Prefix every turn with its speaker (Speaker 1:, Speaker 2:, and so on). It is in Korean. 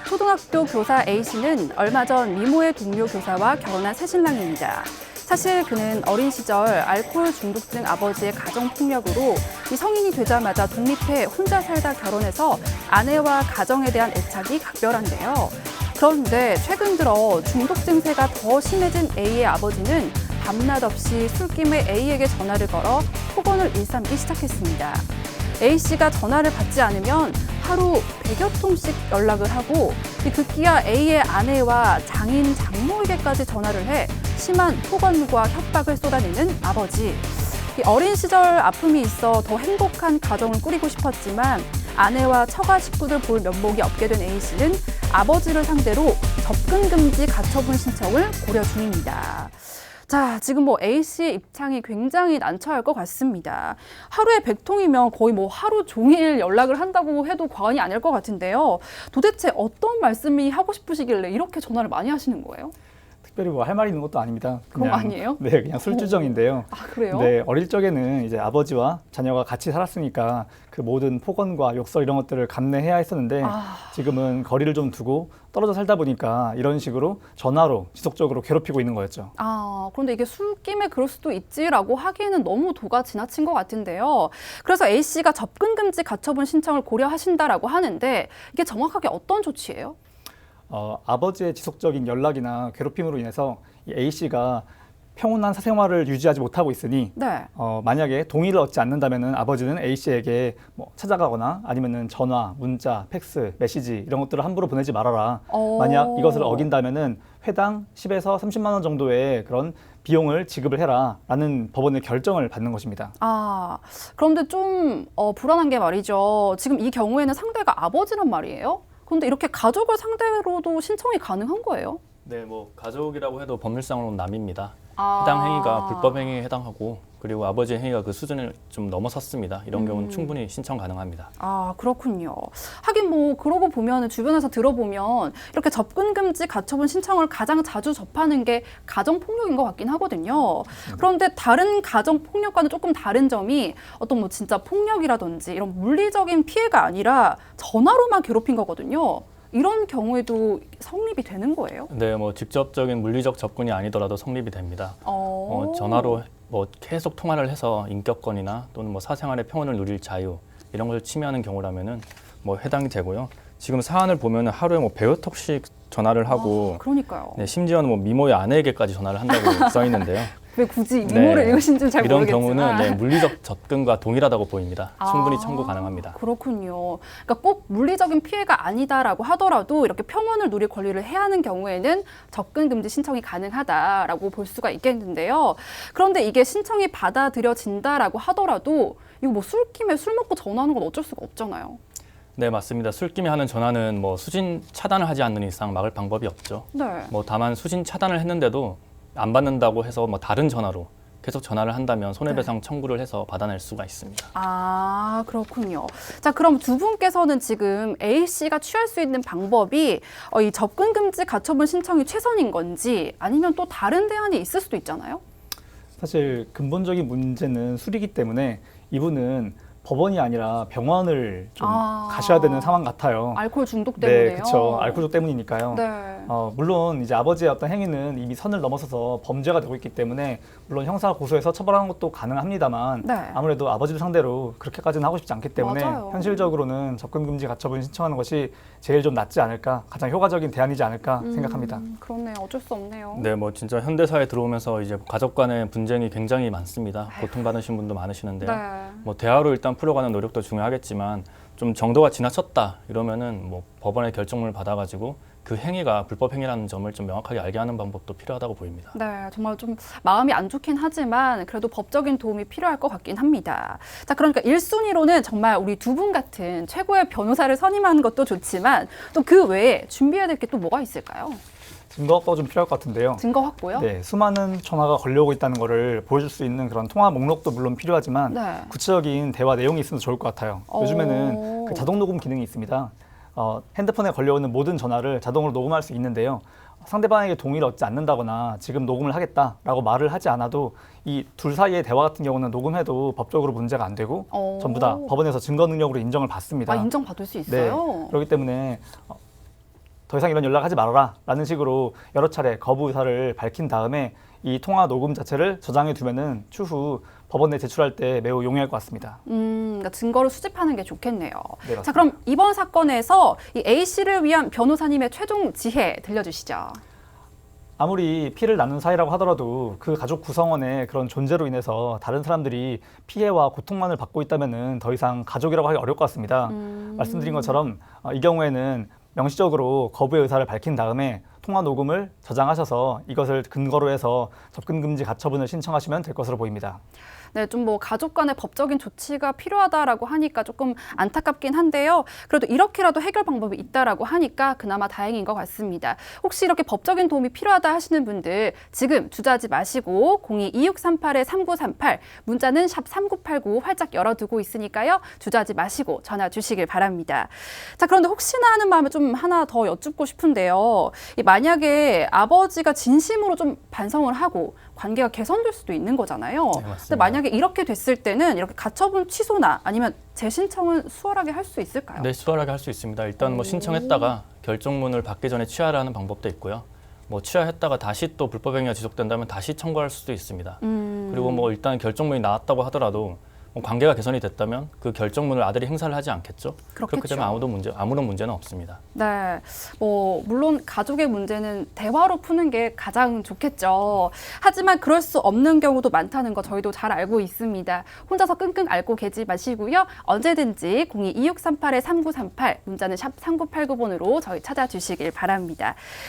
Speaker 1: 초등학교 교사 A씨는 얼마 전 미모의 동료 교사와 결혼한 새신랑입니다. 사실 그는 어린 시절 알코올 중독증 아버지의 가정폭력으로 성인이 되자마자 독립해 혼자 살다 결혼해서 아내와 가정에 대한 애착이 각별한데요. 그런데 최근 들어 중독 증세가 더 심해진 A의 아버지는 밤낮 없이 술김에 A에게 전화를 걸어 폭언을 일삼기 시작했습니다. A씨가 전화를 받지 않으면 하루 100여 통씩 연락을 하고 급기야 A의 아내와 장인, 장모에게까지 전화를 해 심한 폭언과 협박을 쏟아내는 아버지. 어린 시절 아픔이 있어 더 행복한 가정을 꾸리고 싶었지만 아내와 처가 식구들 볼 면목이 없게 된 A씨는 아버지를 상대로 접근 금지 가처분 신청을 고려 중입니다. 자, 지금 A씨의 입장이 굉장히 난처할 것 같습니다. 하루에 100통이면 거의 하루 종일 연락을 한다고 해도 과언이 아닐 것 같은데요. 도대체 어떤 말씀이 하고 싶으시길래 이렇게 전화를 많이 하시는 거예요?
Speaker 2: 특별히 할 말이 있는 것도 아닙니다.
Speaker 1: 그건 아니에요?
Speaker 2: 네, 그냥 술주정인데요.
Speaker 1: 아, 그래요?
Speaker 2: 네, 어릴 적에는 이제 아버지와 자녀가 같이 살았으니까 그 모든 폭언과 욕설 이런 것들을 감내해야 했었는데 지금은 거리를 좀 두고 떨어져 살다 보니까 이런 식으로 전화로 지속적으로 괴롭히고 있는 거였죠.
Speaker 1: 그런데 이게 술김에 그럴 수도 있지라고 하기에는 너무 도가 지나친 것 같은데요. 그래서 A씨가 접근 금지 가처분 신청을 고려하신다라고 하는데 이게 정확하게 어떤 조치예요?
Speaker 2: 아버지의 지속적인 연락이나 괴롭힘으로 인해서 이 A씨가 평온한 사생활을 유지하지 못하고 있으니
Speaker 1: 네.
Speaker 2: 만약에 동의를 얻지 않는다면은 아버지는 A씨에게 찾아가거나 아니면은 전화, 문자, 팩스, 메시지 이런 것들을 함부로 보내지 말아라. 만약 이것을 어긴다면은 회당 10에서 30만 원 정도의 그런 비용을 지급을 해라라는 법원의 결정을 받는 것입니다.
Speaker 1: 그런데 좀 불안한 게 말이죠. 지금 이 경우에는 상대가 아버지란 말이에요. 그런데 이렇게 가족을 상대로도 신청이 가능한 거예요?
Speaker 3: 네, 가족이라고 해도 법률상으로는 남입니다. 해당 행위가 불법 행위에 해당하고 그리고 아버지의 행위가 그 수준을 좀 넘어섰습니다. 이런 경우는 충분히 신청 가능합니다.
Speaker 1: 그렇군요. 하긴 그러고 보면 주변에서 들어보면 이렇게 접근 금지 가처분 신청을 가장 자주 접하는 게 가정폭력인 것 같긴 하거든요. 그런데 다른 가정폭력과는 조금 다른 점이 어떤 진짜 폭력이라든지 이런 물리적인 피해가 아니라 전화로만 괴롭힌 거거든요. 이런 경우에도 성립이 되는 거예요?
Speaker 3: 네, 직접적인 물리적 접근이 아니더라도 성립이 됩니다. 전화로 계속 통화를 해서 인격권이나 또는 사생활의 평온을 누릴 자유 이런 걸 침해하는 경우라면은 해당이 되고요. 지금 사안을 보면 하루에 100여 통씩 전화를 하고,
Speaker 1: 그러니까요.
Speaker 3: 네, 심지어는 미모의 아내에게까지 전화를 한다고 써 있는데요.
Speaker 1: 왜 굳이 미모를 읽으신지 잘
Speaker 3: 이런
Speaker 1: 모르겠지만
Speaker 3: 경우는 물리적 접근과 동일하다고 보입니다. 충분히 청구 가능합니다.
Speaker 1: 그렇군요. 그러니까 꼭 물리적인 피해가 아니다라고 하더라도 이렇게 평온을 누릴 권리를 해하는 경우에는 접근 금지 신청이 가능하다라고 볼 수가 있겠는데요. 그런데 이게 신청이 받아들여진다라고 하더라도 이거 술김에 술 먹고 전화하는 건 어쩔 수가 없잖아요.
Speaker 3: 네, 맞습니다. 술김에 하는 전화는 수신 차단을 하지 않는 이상 막을 방법이 없죠.
Speaker 1: 네.
Speaker 3: 다만 수신 차단을 했는데도 안 받는다고 해서 다른 전화로 계속 전화를 한다면 손해배상 청구를 해서 받아낼 수가 있습니다.
Speaker 1: 그렇군요. 자, 그럼 두 분께서는 지금 A씨가 취할 수 있는 방법이 이 접근 금지 가처분 신청이 최선인 건지 아니면 또 다른 대안이 있을 수도 있잖아요?
Speaker 2: 사실 근본적인 문제는 술이기 때문에 이분은 법원이 아니라 병원을 좀 가셔야 되는 상황 같아요.
Speaker 1: 알코올 중독 때문에요?
Speaker 2: 네, 그렇죠. 알코올 중독 때문이니까요.
Speaker 1: 네.
Speaker 2: 물론 이제 아버지의 어떤 행위는 이미 선을 넘어서서 범죄가 되고 있기 때문에 물론 형사 고소해서 처벌하는 것도 가능합니다만
Speaker 1: 네.
Speaker 2: 아무래도 아버지를 상대로 그렇게까지는 하고 싶지 않기 때문에
Speaker 1: 맞아요.
Speaker 2: 현실적으로는 접근 금지 가처분 신청하는 것이 제일 좀 낫지 않을까, 가장 효과적인 대안이지 않을까 생각합니다.
Speaker 1: 그렇네요. 어쩔 수 없네요.
Speaker 3: 네, 진짜 현대사에 들어오면서 이제 가족 간의 분쟁이 굉장히 많습니다. 고통받으신 분도 많으시는데요.
Speaker 1: 네.
Speaker 3: 대화로 일단 풀어가는 노력도 중요하겠지만 좀 정도가 지나쳤다 이러면은 법원의 결정문을 받아가지고 그 행위가 불법 행위라는 점을 좀 명확하게 알게 하는 방법도 필요하다고 보입니다.
Speaker 1: 네, 정말 좀 마음이 안 좋긴 하지만 그래도 법적인 도움이 필요할 것 같긴 합니다. 자, 그러니까 1순위로는 정말 우리 두 분 같은 최고의 변호사를 선임하는 것도 좋지만 또 그 외에 준비해야 될 게 또 뭐가 있을까요?
Speaker 2: 증거 확보가 좀 필요할 것 같은데요.
Speaker 1: 증거 확보요?
Speaker 2: 네, 수많은 전화가 걸려오고 있다는 것을 보여줄 수 있는 그런 통화 목록도 물론 필요하지만
Speaker 1: 네.
Speaker 2: 구체적인 대화 내용이 있으면 좋을 것 같아요. 요즘에는 그 자동 녹음 기능이 있습니다. 핸드폰에 걸려오는 모든 전화를 자동으로 녹음할 수 있는데요. 상대방에게 동의를 얻지 않는다거나 지금 녹음을 하겠다라고 말을 하지 않아도 이 둘 사이의 대화 같은 경우는 녹음해도 법적으로 문제가 안 되고 전부 다 법원에서 증거 능력으로 인정을 받습니다.
Speaker 1: 인정받을 수 있어요?
Speaker 2: 네, 그렇기 때문에 더 이상 이런 연락하지 말아라 라는 식으로 여러 차례 거부 의사를 밝힌 다음에 이 통화 녹음 자체를 저장해 두면은 추후 법원 내 제출할 때 매우 용이할 것 같습니다.
Speaker 1: 그러니까 증거를 수집하는 게 좋겠네요.
Speaker 2: 네, 맞습니다.
Speaker 1: 자, 그럼 이번 사건에서 이 A 씨를 위한 변호사님의 최종 지혜 들려주시죠.
Speaker 2: 아무리 피를 나눈 사이라고 하더라도 그 가족 구성원의 그런 존재로 인해서 다른 사람들이 피해와 고통만을 받고 있다면은 더 이상 가족이라고 하기 어려울 것 같습니다. 말씀드린 것처럼 이 경우에는 명시적으로 거부의 의사를 밝힌 다음에 통화 녹음을 저장하셔서 이것을 근거로 해서 접근 금지 가처분을 신청하시면 될 것으로 보입니다.
Speaker 1: 네, 좀 뭐 가족 간의 법적인 조치가 필요하다라고 하니까 조금 안타깝긴 한데요. 그래도 이렇게라도 해결 방법이 있다라고 하니까 그나마 다행인 것 같습니다. 혹시 이렇게 법적인 도움이 필요하다 하시는 분들 지금 주저하지 마시고 02-2638-3938 문자는 샵 3989 활짝 열어두고 있으니까요. 주저하지 마시고 전화 주시길 바랍니다. 자, 그런데 혹시나 하는 마음에 좀 하나 더 여쭙고 싶은데요. 만약에 아버지가 진심으로 좀 반성을 하고 관계가 개선될 수도 있는 거잖아요.
Speaker 3: 네, 맞습니다.
Speaker 1: 근데 만약에 이렇게 됐을 때는 이렇게 가처분 취소나 아니면 재신청은 수월하게 할 수 있을까요?
Speaker 3: 네, 수월하게 할 수 있습니다. 일단 뭐 신청했다가 결정문을 받기 전에 취하라는 방법도 있고요. 뭐 취하했다가 다시 또 불법행위가 지속된다면 다시 청구할 수도 있습니다. 그리고 뭐 일단 결정문이 나왔다고 하더라도 뭐 관계가 개선이 됐다면 그 결정문을 아들이 행사를 하지 않겠죠? 그렇게
Speaker 1: 그렇겠죠.
Speaker 3: 되면 아무런 문제는 없습니다.
Speaker 1: 네, 뭐 물론 가족의 문제는 대화로 푸는 게 가장 좋겠죠. 하지만 그럴 수 없는 경우도 많다는 거 저희도 잘 알고 있습니다. 혼자서 끙끙 앓고 계지 마시고요. 언제든지 02-2638-3938 문자는 샵 3989번으로 저희 찾아주시길 바랍니다.